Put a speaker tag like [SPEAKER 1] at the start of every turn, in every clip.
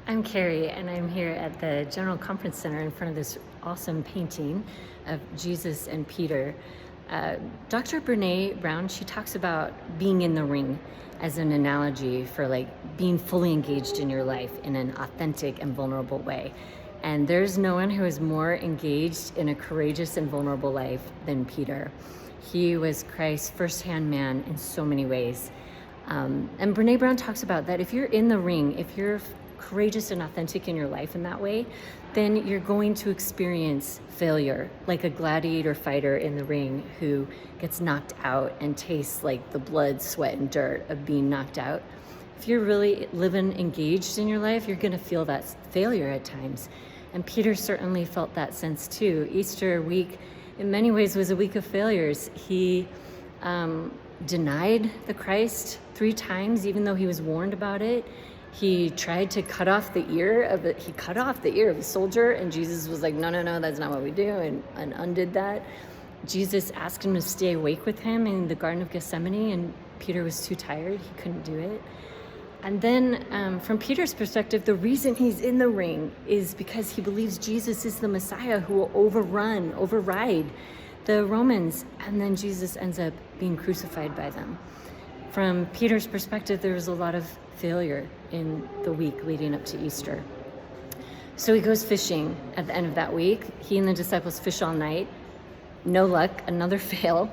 [SPEAKER 1] I'm Carrie, and I'm here at the General Conference Center in front of this awesome painting of Jesus and Peter. Dr. Brene Brown, she talks about being in the ring as an analogy for like being fully engaged in your life in an authentic and vulnerable way. And there's no one who is more engaged in a courageous and vulnerable life than Peter. He was Christ's firsthand man in so many ways. And Brene Brown talks about that if you're in the ring, if you're courageous and authentic in your life in that way, then you're going to experience failure, like a gladiator fighter in the ring who gets knocked out and tastes like the blood, sweat, and dirt of being knocked out. If you're really living engaged in your life, you're going to feel that failure at times. And Peter certainly felt that sense too. Easter week, in many ways, was a week of failures. He denied the Christ 3 times, even though he was warned about it. He tried to cut off the ear of a soldier, and Jesus was like, no, that's not what we do, and undid that. Jesus asked him to stay awake with him in the Garden of Gethsemane, and Peter was too tired. He couldn't do it. And then from Peter's perspective, the reason he's in the ring is because he believes Jesus is the Messiah who will override the Romans, and then Jesus ends up being crucified by them. From Peter's perspective, there was a lot of failure in the week leading up to Easter. So he goes fishing at the end of that week. He and the disciples fish all night. No luck, another fail.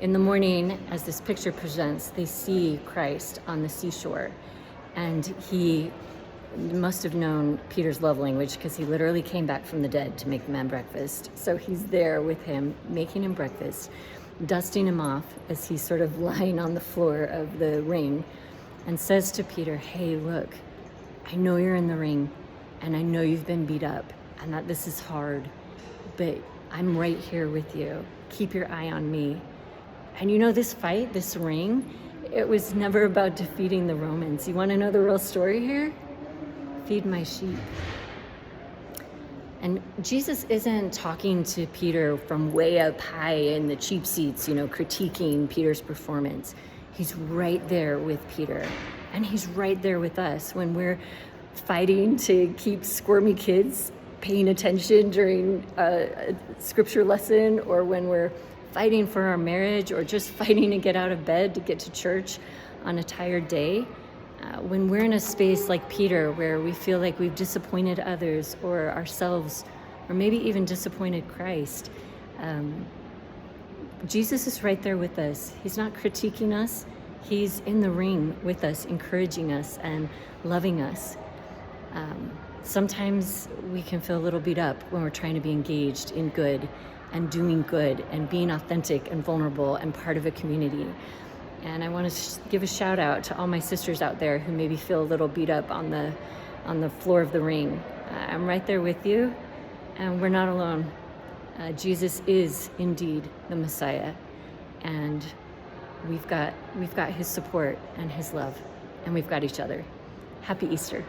[SPEAKER 1] In the morning, as this picture presents, they see Christ on the seashore. And he must have known Peter's love language because he literally came back from the dead to make the man breakfast. So he's there with him, making him breakfast, dusting him off as he's sort of lying on the floor of the ring, and says to Peter, hey, look, I know you're in the ring, and I know you've been beat up, and that this is hard, but I'm right here with you. Keep your eye on me. And you know, this fight, this ring, it was never about defeating the Romans. You want to know the real story here? Feed my sheep. And Jesus isn't talking to Peter from way up high in the cheap seats, critiquing Peter's performance. He's right there with Peter, and he's right there with us when we're fighting to keep squirmy kids paying attention during a scripture lesson, or when we're fighting for our marriage, or just fighting to get out of bed to get to church on a tired day. When we're in a space like Peter, where we feel like we've disappointed others or ourselves, or maybe even disappointed Christ, Jesus is right there with us. He's not critiquing us. He's in the ring with us, encouraging us and loving us. Sometimes we can feel a little beat up when we're trying to be engaged in good and doing good and being authentic and vulnerable and part of a community. And I want to give a shout out to all my sisters out there who maybe feel a little beat up on the floor of the ring. I'm right there with you, and we're not alone. Jesus is indeed the Messiah, and we've got his support and his love, and we've got each other. Happy Easter.